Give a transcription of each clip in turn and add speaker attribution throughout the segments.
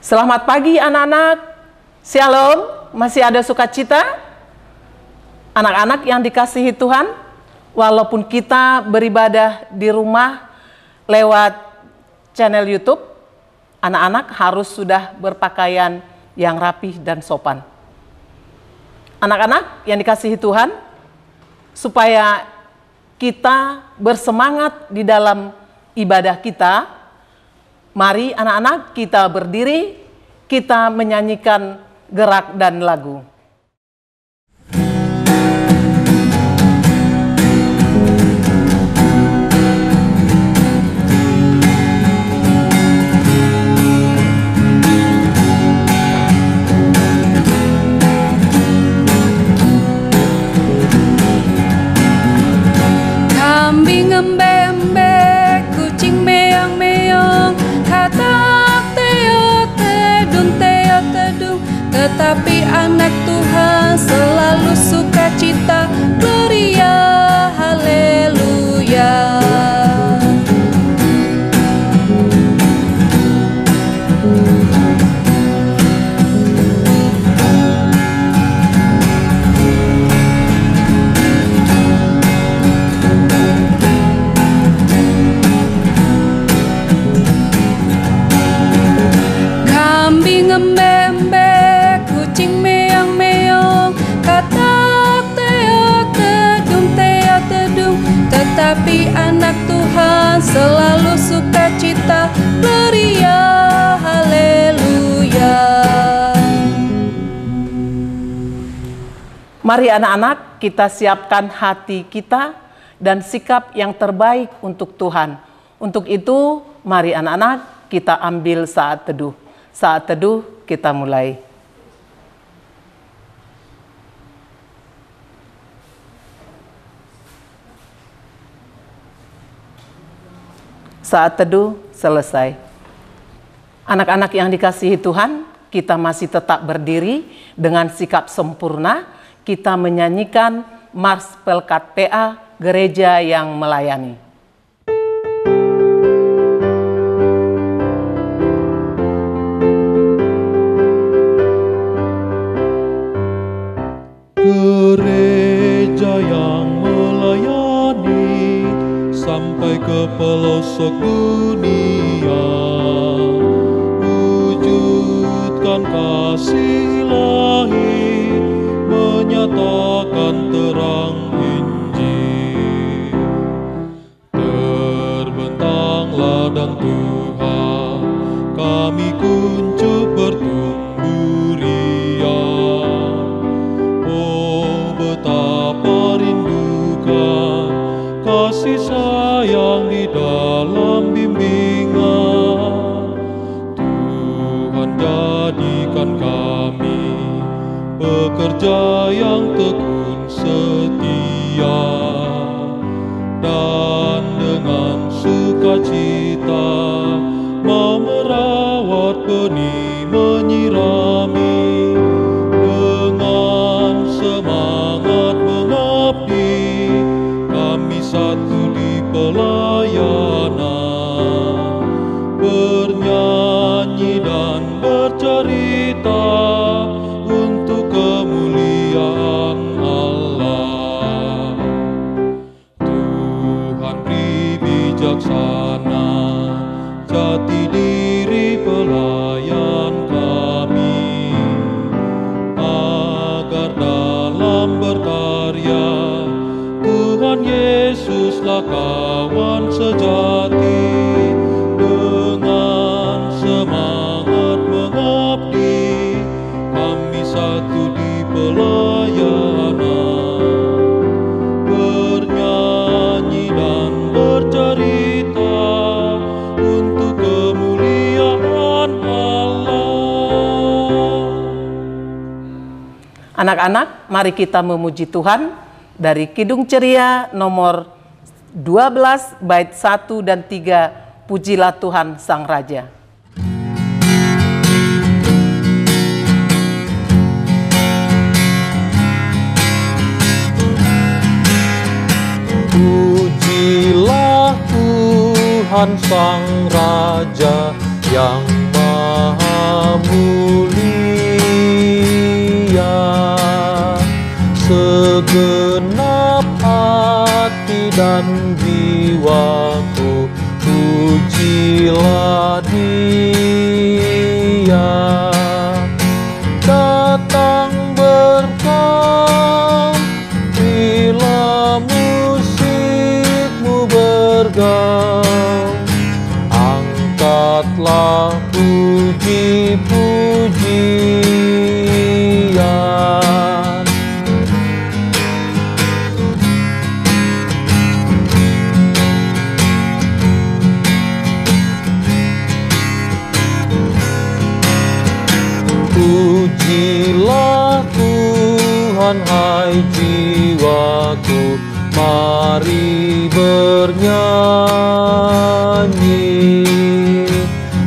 Speaker 1: Selamat pagi anak-anak. Shalom, masih ada sukacita? Anak-anak yang dikasihi Tuhan, walaupun kita beribadah di rumah lewat channel YouTube, anak-anak harus sudah berpakaian yang rapih dan sopan. Anak-anak yang dikasihi Tuhan, supaya kita bersemangat di dalam ibadah kita, mari anak-anak kita berdiri, kita menyanyikan gerak dan lagu.
Speaker 2: Kambing embe-embe, kucing meong-meong, katak teo tedung, tetapi anak Tuhan selalu sukacita, gloria, haleluya. Kambing embe-embe, kucing meong-meong, katak teo tedung, tetapi anak Tuhan selalu sukacita, gloria, haleluya.
Speaker 1: Mari anak-anak kita siapkan hati kita dan sikap yang terbaik untuk Tuhan. Untuk itu, mari anak-anak kita ambil saat teduh. Saat teduh kita mulai. Saat teduh selesai. Anak-anak yang dikasihi Tuhan, kita masih tetap berdiri dengan sikap sempurna. Kita menyanyikan Mars Pelkat PA, Gereja yang Melayani.
Speaker 3: Gereja yang melayani sampai ke pelosok dunia, wujudkan kasih ilahi, menyatakan terang Injil. Terbentang ladang Tuhan, kami kuncup bertumbuh riang. Oh, betapa rindukan kasih sayang di dalam bimbingan. Tuhan jadikan kami pekerja yang tekun setia, dan dengan sukacita mau merawat benih, menyirami, dengan semangat mengabdi, kami satu di pelayanan, bernyanyi dan bercerita untuk kemuliaan Allah. Tuhan beri bijaksana, jati diri pelayan kami, agar dalam berkarya Tuhan Yesuslah kawan sejati. Dengan semangat mengabdi, kami satu di pelayanan, bernyanyi dan bercerita untuk kemuliaan Allah.
Speaker 1: Anak-anak, mari kita memuji Tuhan dari Kidung Ceria nomor 12 bait 1 dan 3. Pujilah Tuhan Sang Raja.
Speaker 3: Pujilah Tuhan Sang Raja yang Maha mulia. Segenap hati dan jiwaku, pujilah Dia. Datang berkah bila musikmu bergaung, angkatlah puji-pujian. Pujilah Tuhan, hai jiwaku, mari bernyanyi.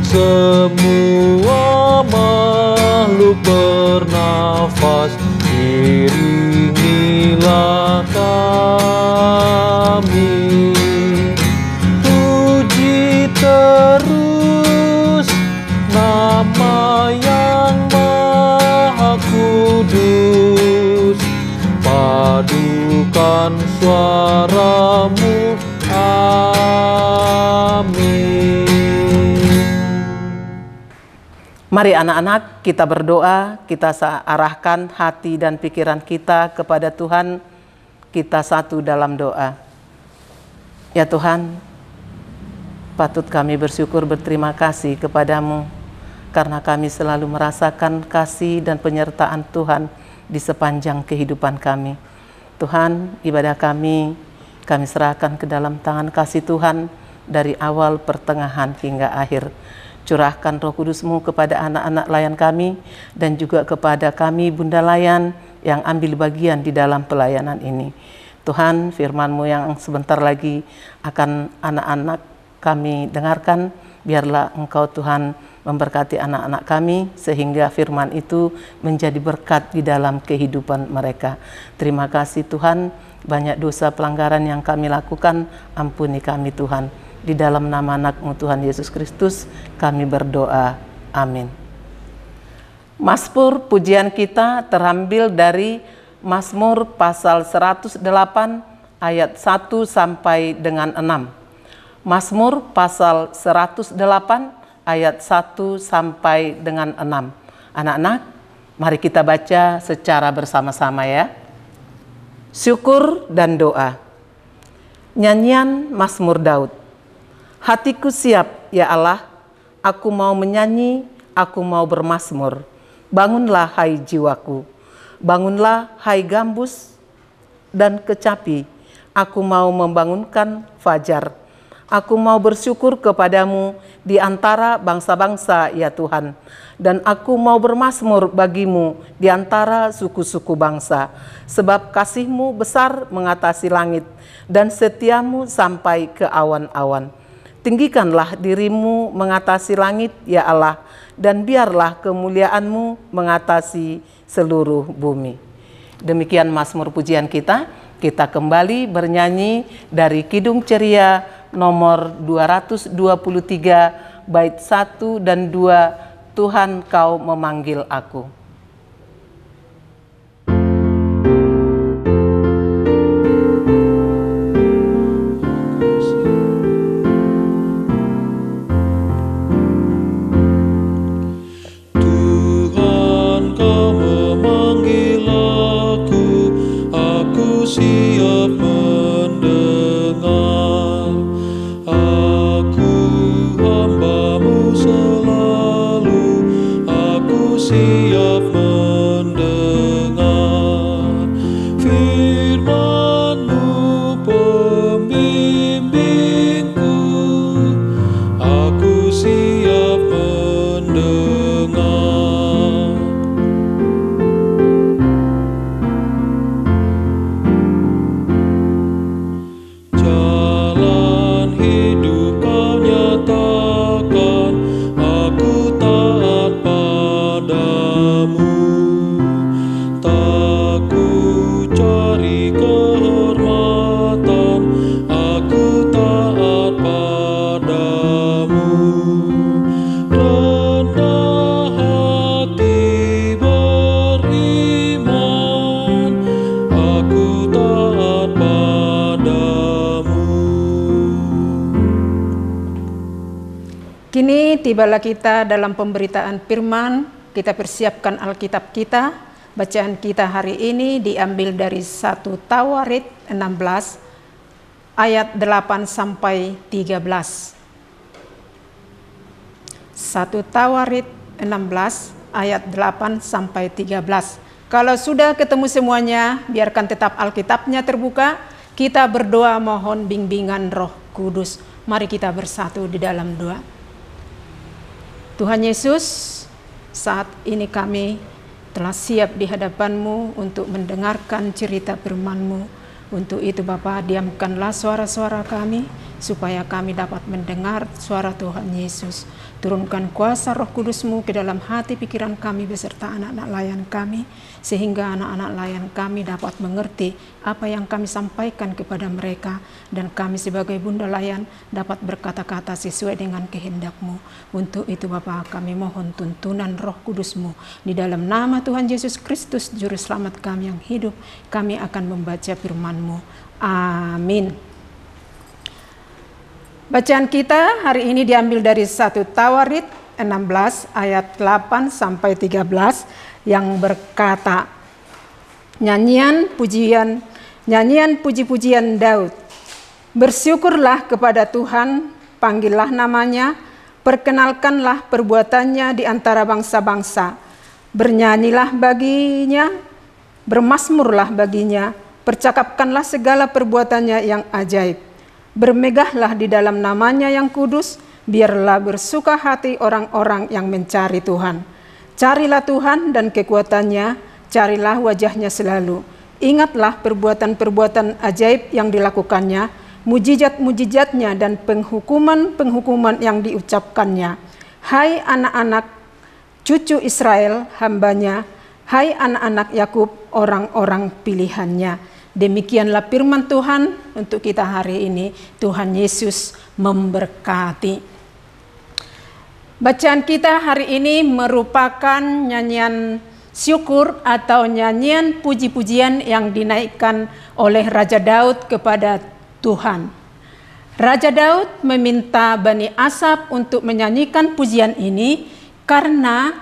Speaker 3: Semua makhluk bernafas, iringilah kami. Puji terus nama yang Maha Kudus, padukan suaramu, amin.
Speaker 1: Mari anak-anak kita berdoa, kita arahkan hati dan pikiran kita kepada Tuhan. Kita satu dalam doa. Ya Tuhan, patut kami bersyukur berterima kasih kepadamu karena kami selalu merasakan kasih dan penyertaan Tuhan di sepanjang kehidupan kami. Tuhan, ibadah kami serahkan ke dalam tangan kasih Tuhan dari awal, pertengahan hingga akhir. Curahkan Roh Kudus-Mu kepada anak-anak layan kami dan juga kepada kami Bunda Layan yang ambil bagian di dalam pelayanan ini. Tuhan, firman-Mu yang sebentar lagi akan anak-anak kami dengarkan, biarlah Engkau Tuhan memberkati anak-anak kami sehingga firman itu menjadi berkat di dalam kehidupan mereka. Terima kasih Tuhan, banyak dosa pelanggaran yang kami lakukan, ampuni kami Tuhan. Di dalam nama anak-Mu Tuhan Yesus Kristus kami berdoa, amin. Mazmur pujian kita terambil dari Mazmur pasal 108 ayat 1 sampai dengan 6. Mazmur pasal 108 ayat 1 sampai dengan 6. Anak-anak, mari kita baca secara bersama-sama ya. Syukur dan doa. Nyanyian Mazmur Daud. Hatiku siap, ya Allah, aku mau menyanyi, aku mau bermazmur. Bangunlah hai jiwaku, bangunlah hai gambus dan kecapi, aku mau membangunkan fajar. Aku mau bersyukur kepadamu di antara bangsa-bangsa ya Tuhan. Dan aku mau bermazmur bagimu di antara suku-suku bangsa. Sebab kasih-Mu besar mengatasi langit dan setiamu sampai ke awan-awan. Tinggikanlah dirimu mengatasi langit ya Allah. Dan biarlah kemuliaan-Mu mengatasi seluruh bumi. Demikian mazmur pujian kita. Kita kembali bernyanyi dari Kidung Ceria nomor 223 bait 1 dan 2, Tuhan Kau memanggil aku.
Speaker 3: Tuhan Kau memanggil aku siap mendengar. Aku hamba-Mu selalu, aku siap
Speaker 4: Kini tibalah kita dalam pemberitaan firman. Kita persiapkan Alkitab kita. Bacaan kita hari ini diambil dari 1 Tawarit 16 ayat 8 sampai 13. 1 Tawarit 16 ayat 8 sampai 13. Kalau sudah ketemu semuanya, biarkan tetap Alkitabnya terbuka. Kita berdoa mohon bimbingan Roh Kudus. Mari kita bersatu di dalam doa. Tuhan Yesus, saat ini kami telah siap di hadapan-Mu untuk mendengarkan cerita firman-Mu. Untuk itu Bapa, diamkanlah suara-suara kami, supaya kami dapat mendengar suara Tuhan Yesus. Turunkan kuasa Roh Kudus-Mu ke dalam hati pikiran kami beserta anak-anak layan kami, sehingga anak-anak layan kami dapat mengerti apa yang kami sampaikan kepada mereka, dan kami sebagai bunda layan dapat berkata-kata sesuai dengan kehendak-Mu. Untuk itu Bapa, kami mohon tuntunan Roh Kudus-Mu. Di dalam nama Tuhan Yesus Kristus, Juru Selamat kami yang hidup, kami akan membaca firman-Mu. Amin. Bacaan kita hari ini diambil dari 1 Tawarit 16 ayat 8 sampai 13 yang berkata, nyanyian puji-pujian Daud. Bersyukurlah kepada Tuhan, panggillah namanya, perkenalkanlah perbuatannya di antara bangsa-bangsa. Bernyanyilah baginya, bermasmurlah baginya, percakapkanlah segala perbuatannya yang ajaib. Bermegahlah di dalam namanya yang kudus, biarlah bersuka hati orang-orang yang mencari Tuhan. Carilah Tuhan dan kekuatannya, carilah wajahnya selalu. Ingatlah perbuatan-perbuatan ajaib yang dilakukannya, mujizat-mujizatnya dan penghukuman-penghukuman yang diucapkannya. Hai anak-anak cucu Israel, hambanya, hai anak-anak Yakub, orang-orang pilihannya. Demikianlah firman Tuhan untuk kita hari ini. Tuhan Yesus memberkati. Bacaan kita hari ini merupakan nyanyian syukur atau nyanyian puji-pujian yang dinaikkan oleh Raja Daud kepada Tuhan. Raja Daud meminta Bani Asaf untuk menyanyikan pujian ini karena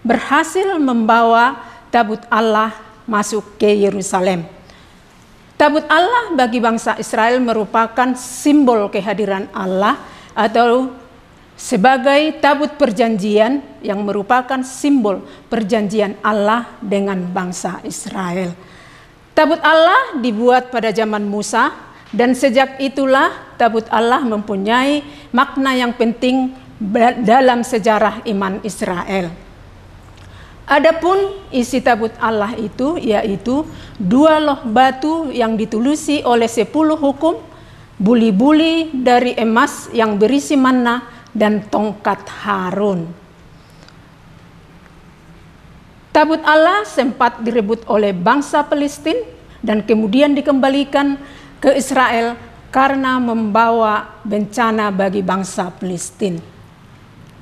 Speaker 4: berhasil membawa tabut Allah masuk ke Yerusalem. Tabut Allah bagi bangsa Israel merupakan simbol kehadiran Allah atau sebagai tabut perjanjian yang merupakan simbol perjanjian Allah dengan bangsa Israel. Tabut Allah dibuat pada zaman Musa dan sejak itulah tabut Allah mempunyai makna yang penting dalam sejarah iman Israel. Adapun isi tabut Allah itu yaitu 2 loh batu yang ditulusi oleh 10 hukum, buli-buli dari emas yang berisi manna dan tongkat Harun. Tabut Allah sempat direbut oleh bangsa Palestina dan kemudian dikembalikan ke Israel karena membawa bencana bagi bangsa Palestina.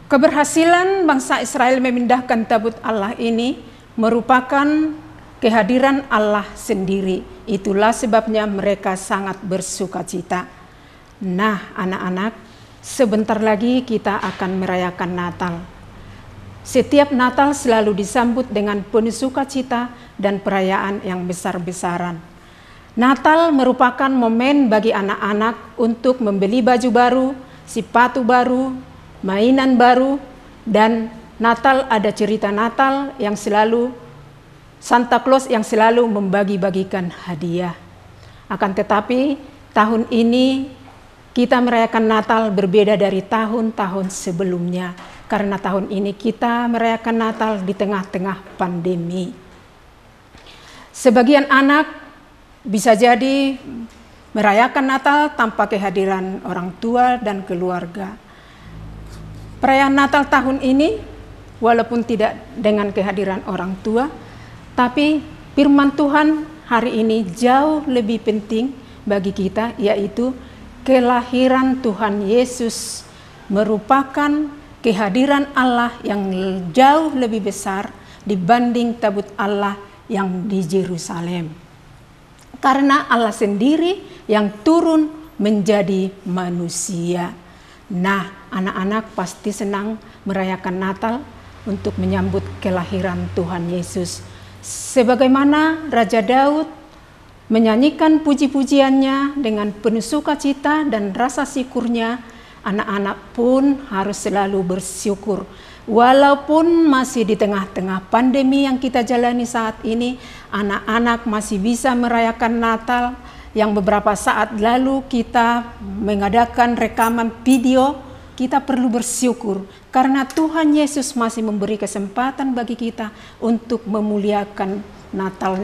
Speaker 4: Keberhasilan bangsa Israel memindahkan tabut Allah ini merupakan kehadiran Allah sendiri. Itulah sebabnya mereka sangat bersukacita. Nah, anak-anak, sebentar lagi kita akan merayakan Natal. Setiap Natal selalu disambut dengan penuh sukacita dan perayaan yang besar-besaran. Natal merupakan momen bagi anak-anak untuk membeli baju baru, sepatu baru, mainan baru, dan Natal ada cerita Natal yang selalu Santa Claus yang selalu membagi-bagikan hadiah. Akan tetapi tahun ini kita merayakan Natal berbeda dari tahun-tahun sebelumnya karena tahun ini kita merayakan Natal di tengah-tengah pandemi. Sebagian anak bisa jadi merayakan Natal tanpa kehadiran orang tua dan keluarga. Perayaan Natal tahun ini walaupun tidak dengan kehadiran orang tua, tapi firman Tuhan hari ini jauh lebih penting bagi kita, yaitu kelahiran Tuhan Yesus merupakan kehadiran Allah yang jauh lebih besar dibanding tabut Allah yang di Yerusalem. Karena Allah sendiri yang turun menjadi manusia. Nah, anak-anak pasti senang merayakan Natal untuk menyambut kelahiran Tuhan Yesus. Sebagaimana Raja Daud menyanyikan puji-pujiannya dengan penuh sukacita dan rasa syukurnya, anak-anak pun harus selalu bersyukur. Walaupun masih di tengah-tengah pandemi yang kita jalani saat ini, anak-anak masih bisa merayakan Natal. Yang beberapa saat lalu kita mengadakan rekaman video, kita perlu bersyukur karena Tuhan Yesus masih memberi kesempatan bagi kita untuk memuliakan Natal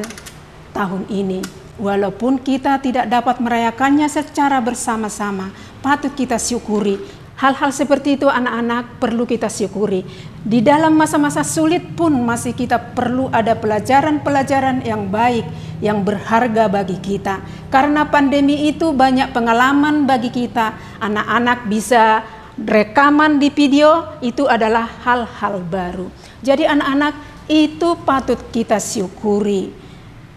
Speaker 4: tahun ini. Walaupun kita tidak dapat merayakannya secara bersama-sama, patut kita syukuri. Hal-hal seperti itu anak-anak perlu kita syukuri. Di dalam masa-masa sulit pun masih kita perlu ada pelajaran-pelajaran yang baik, yang berharga bagi kita. Karena pandemi itu banyak pengalaman bagi kita. Anak-anak bisa rekaman di video, itu adalah hal-hal baru. Jadi anak-anak itu patut kita syukuri.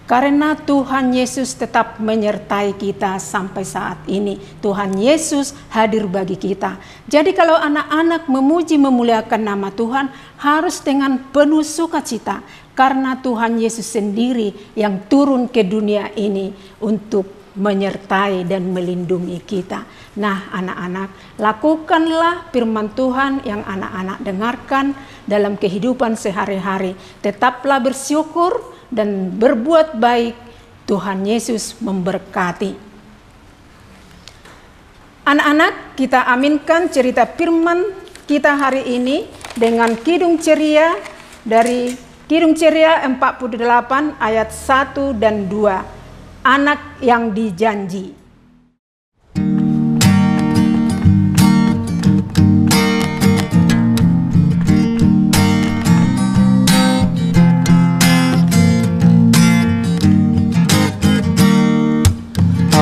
Speaker 4: Karena Tuhan Yesus tetap menyertai kita sampai saat ini. Tuhan Yesus hadir bagi kita. Jadi kalau anak-anak memuji memuliakan nama Tuhan harus dengan penuh sukacita. Karena Tuhan Yesus sendiri yang turun ke dunia ini untuk menyertai dan melindungi kita. Nah anak-anak, lakukanlah firman Tuhan yang anak-anak dengarkan dalam kehidupan sehari-hari. Tetaplah bersyukur dan berbuat baik. Tuhan Yesus memberkati. Anak-anak, kita aminkan cerita firman kita hari ini dengan Kidung Ceria dari Kidung Ceria 48 ayat 1 dan 2. Anak yang dijanji.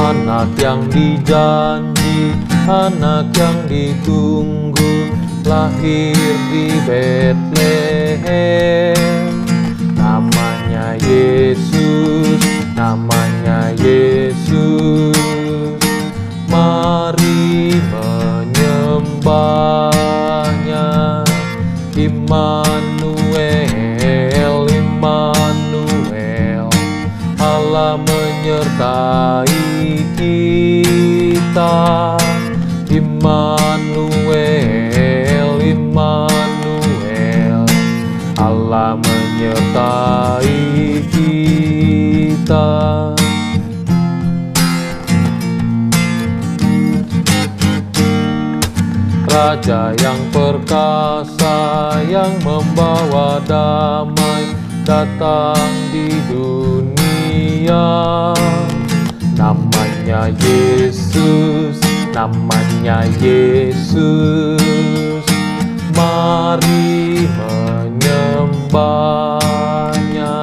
Speaker 3: Anak yang dijanji, anak yang ditunggu, lahir di Betlehem. Namanya Yesus, namanya Yesus. Mari menyembahnya. Immanuel, Immanuel, Allah menyertai kita. Immanuel, Immanuel, Allah menyertai kita. Raja yang perkasa yang membawa damai datang di dunia. Namanya Yesus, namanya Yesus. Mari menyembahnya.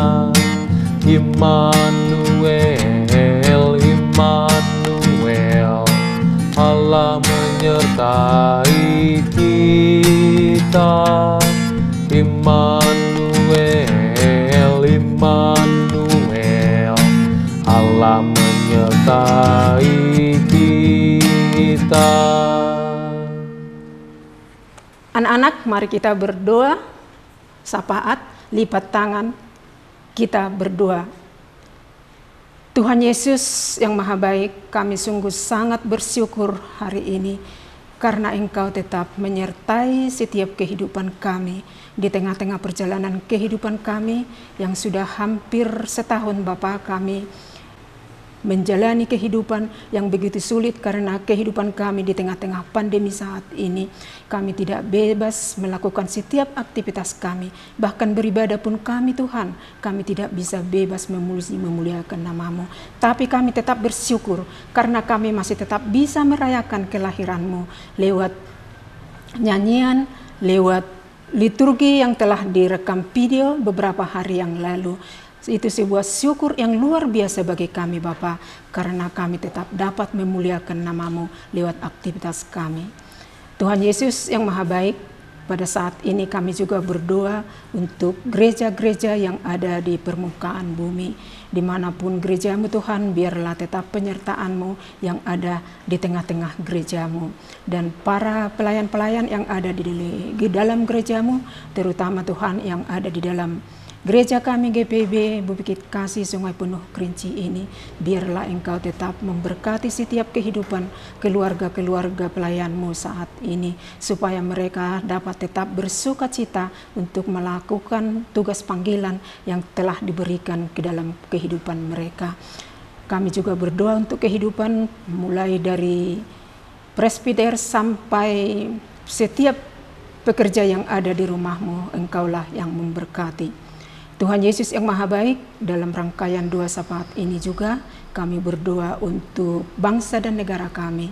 Speaker 3: Immanuel, Immanuel, Allah menyertai kita. Immanuel, Immanuel, Allah menyertai kita.
Speaker 4: Anak-anak, mari kita berdoa. Syafaat, lipat tangan, kita berdoa. Tuhan Yesus yang Maha Baik, kami sungguh sangat bersyukur hari ini karena Engkau tetap menyertai setiap kehidupan kami di tengah-tengah perjalanan kehidupan kami yang sudah hampir setahun Bapa kami menjalani kehidupan yang begitu sulit karena kehidupan kami di tengah-tengah pandemi saat ini. Kami tidak bebas melakukan setiap aktivitas kami, bahkan beribadah pun kami Tuhan, kami tidak bisa bebas memuliakan nama-Mu. Tapi kami tetap bersyukur karena kami masih tetap bisa merayakan kelahiran-Mu lewat nyanyian, lewat liturgi yang telah direkam video beberapa hari yang lalu. Itu sebuah syukur yang luar biasa bagi kami Bapa, karena kami tetap dapat memuliakan nama-Mu lewat aktivitas kami. Tuhan Yesus yang Maha Baik, Pada saat ini kami juga berdoa untuk gereja-gereja yang ada di permukaan bumi. Dimanapun gerejamu Tuhan, biarlah tetap penyertaan-Mu yang ada di tengah-tengah gerejamu. Dan para pelayan-pelayan yang ada di dalam gerejamu, terutama Tuhan yang ada di dalam gereja kami GPB Bukit Kasih Sungai Penuh Kerinci ini, biarlah Engkau tetap memberkati setiap kehidupan keluarga-keluarga pelayan-Mu saat ini, supaya mereka dapat tetap bersukacita untuk melakukan tugas panggilan yang telah diberikan ke dalam kehidupan mereka. Kami juga berdoa untuk kehidupan mulai dari presbiter sampai setiap pekerja yang ada di rumah-Mu, Engkaulah yang memberkati. Tuhan Yesus yang Maha Baik, dalam rangkaian doa syafaat ini juga kami berdoa untuk bangsa dan negara kami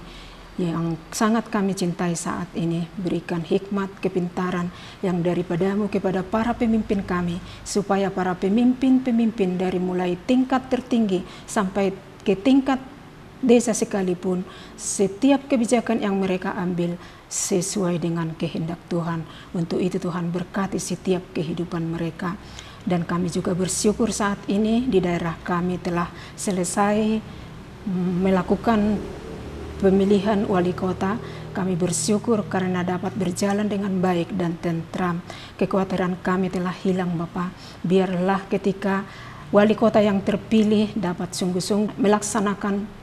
Speaker 4: yang sangat kami cintai saat ini. Berikan hikmat, kepintaran yang daripada-Mu kepada para pemimpin kami, supaya para pemimpin-pemimpin dari mulai tingkat tertinggi sampai ke tingkat desa sekalipun, setiap kebijakan yang mereka ambil sesuai dengan kehendak Tuhan. Untuk itu Tuhan berkati setiap kehidupan mereka. Dan kami juga bersyukur saat ini di daerah kami telah selesai melakukan pemilihan wali kota. Kami bersyukur karena dapat berjalan dengan baik dan tentram. Kekhawatiran kami telah hilang, Bapa. Biarlah ketika wali kota yang terpilih dapat sungguh-sungguh melaksanakan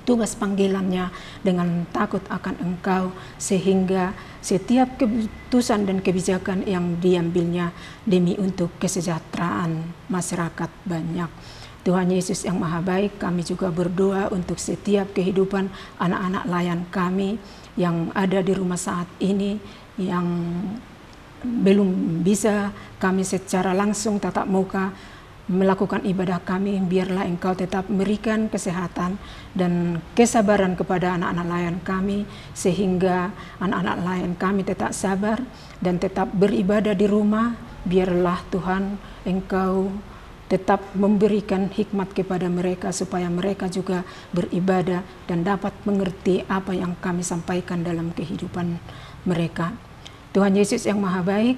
Speaker 4: tugas panggilannya dengan takut akan Engkau, sehingga setiap keputusan dan kebijakan yang diambilnya demi untuk kesejahteraan masyarakat banyak. Tuhan Yesus yang Maha Baik, kami juga berdoa untuk setiap kehidupan anak-anak layan kami yang ada di rumah saat ini, yang belum bisa kami secara langsung tatap muka melakukan ibadah kami. Biarlah Engkau tetap memberikan kesehatan dan kesabaran kepada anak-anak layan kami, sehingga anak-anak layan kami tetap sabar dan tetap beribadah di rumah. Biarlah Tuhan Engkau tetap memberikan hikmat kepada mereka, supaya mereka juga beribadah dan dapat mengerti apa yang kami sampaikan dalam kehidupan mereka. Tuhan Yesus yang Maha Baik,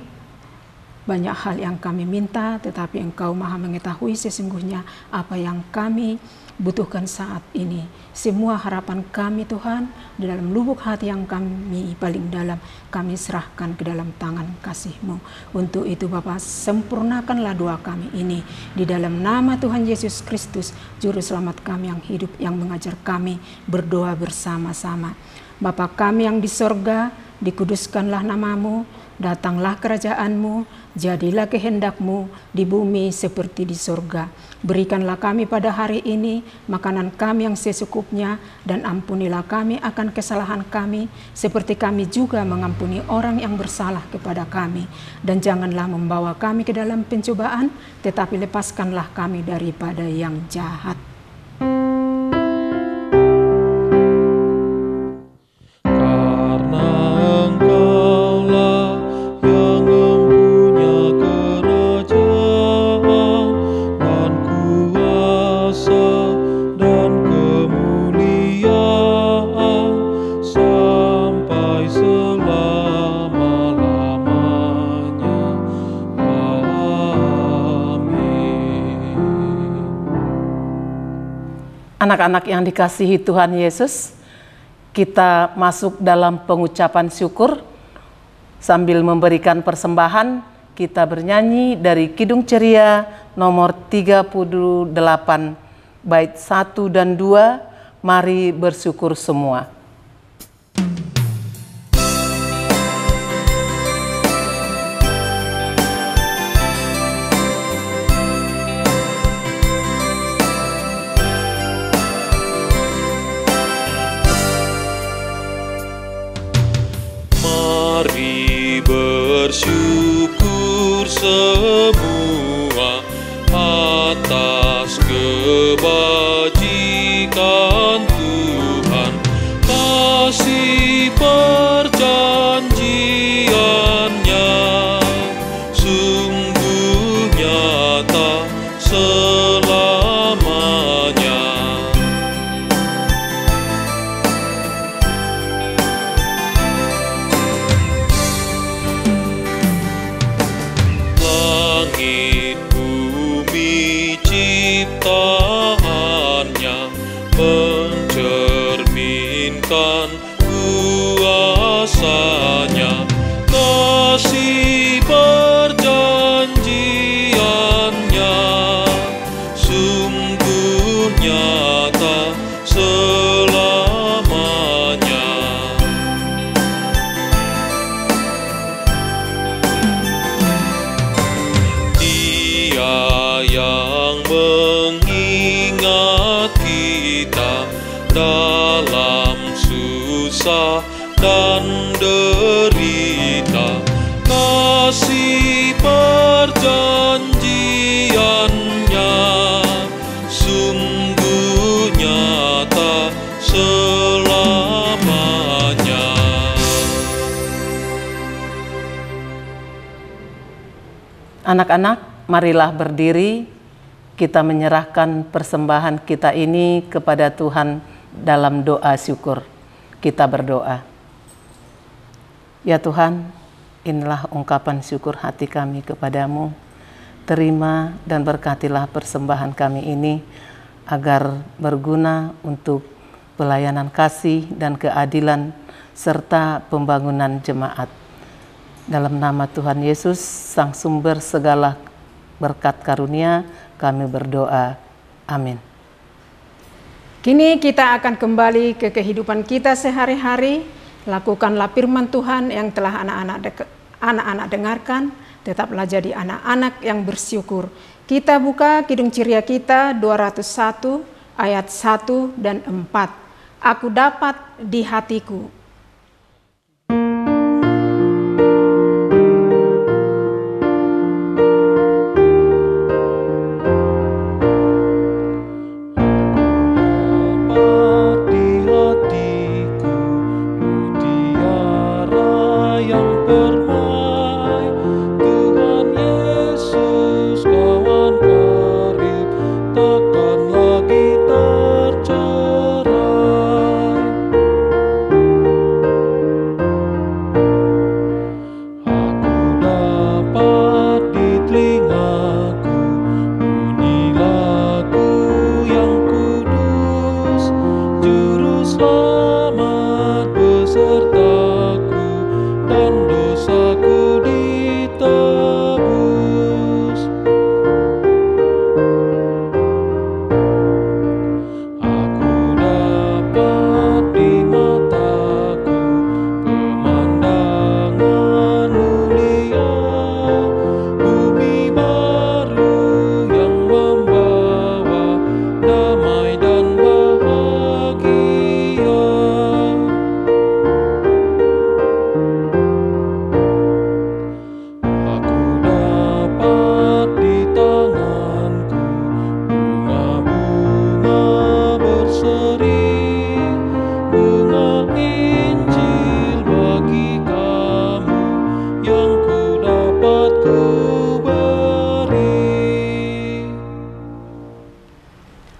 Speaker 4: banyak hal yang kami minta, tetapi Engkau Maha mengetahui sesungguhnya apa yang kami butuhkan saat ini. Semua harapan kami Tuhan, di dalam lubuk hati yang kami paling dalam, kami serahkan ke dalam tangan kasih-Mu. Untuk itu Bapa, sempurnakanlah doa kami ini. Di dalam nama Tuhan Yesus Kristus, Juru Selamat kami yang hidup, yang mengajar kami berdoa bersama-sama. Bapa kami yang di sorga, dikuduskanlah nama-Mu, datanglah kerajaan-Mu, jadilah kehendak-Mu di bumi seperti di sorga. Berikanlah kami pada hari ini makanan kami yang secukupnya, dan ampunilah kami akan kesalahan kami, seperti kami juga mengampuni orang yang bersalah kepada kami. Dan janganlah membawa kami ke dalam pencobaan, tetapi lepaskanlah kami daripada yang jahat.
Speaker 1: Anak-anak yang dikasihi Tuhan Yesus, kita masuk dalam pengucapan syukur. Sambil memberikan persembahan, kita bernyanyi dari Kidung Ceria nomor 38, bait 1 dan 2, mari bersyukur semua.
Speaker 3: Bersyukur semua atas kebajikan Tuhan, kasih perjanjiannya sungguh nyata selamanya. kuasanya, kasih perjanjiannya sungguh nyata selamanya. Dia yang mengingat kita dalam susah dan derita, kasih perjanjiannya sungguh nyata selamanya.
Speaker 1: Anak-anak, marilah berdiri, kita menyerahkan persembahan kita ini kepada Tuhan dalam doa syukur. Kita berdoa. Ya Tuhan, inilah ungkapan syukur hati kami kepadamu. Terima dan berkatilah persembahan kami ini agar berguna untuk pelayanan kasih dan keadilan serta pembangunan jemaat. Dalam nama Tuhan Yesus, Sang Sumber segala berkat karunia, kami berdoa. Amin.
Speaker 4: Kini kita akan kembali ke kehidupan kita sehari-hari. Lakukanlah firman Tuhan yang telah anak-anak dengarkan. Tetaplah jadi anak-anak yang bersyukur. Kita buka Kidung Ceria kita 201 ayat 1 dan 4. Aku dapat di hatiku.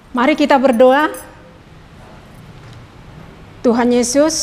Speaker 4: Mari kita berdoa. Tuhan Yesus,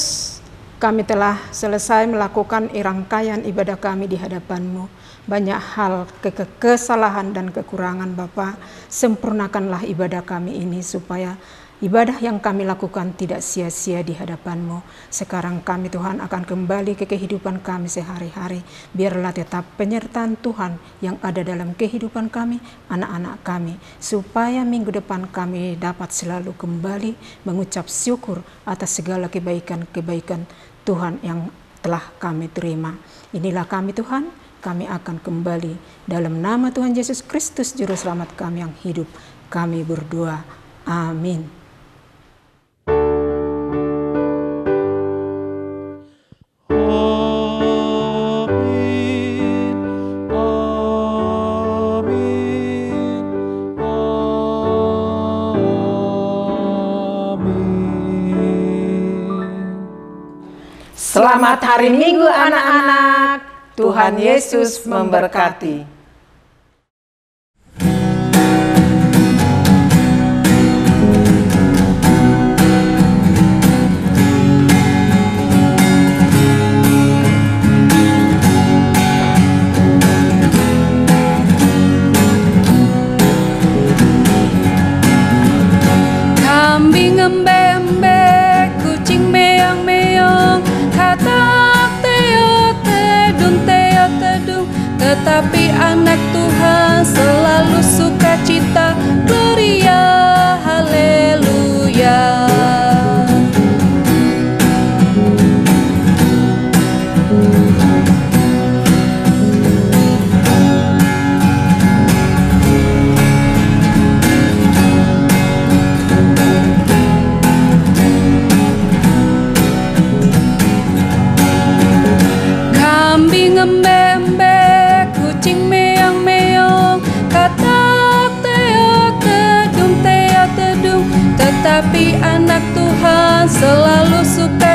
Speaker 4: kami telah selesai melakukan rangkaian ibadah kami di hadapan-Mu. Banyak hal kesalahan dan kekurangan Bapa, sempurnakanlah ibadah kami ini supaya ibadah yang kami lakukan tidak sia-sia di hadapan-Mu. Sekarang kami Tuhan akan kembali ke kehidupan kami sehari-hari. Biarlah tetap penyertaan Tuhan yang ada dalam kehidupan kami, anak-anak kami. Supaya minggu depan kami dapat selalu kembali mengucap syukur atas segala kebaikan-kebaikan Tuhan yang telah kami terima. Inilah kami Tuhan, kami akan kembali. Dalam nama Tuhan Yesus Kristus, Juru Selamat kami yang hidup, kami berdoa. Amin. Selamat hari Minggu anak-anak. Tuhan Yesus memberkati.
Speaker 2: Kambing embe-embe, kucing meong-meong, tetapi anak Tuhan selalu sukacita. Gloria, haleluya. Kambing ngembek, kucing meong-meong, katak teok tedung, tetapi anak Tuhan selalu suka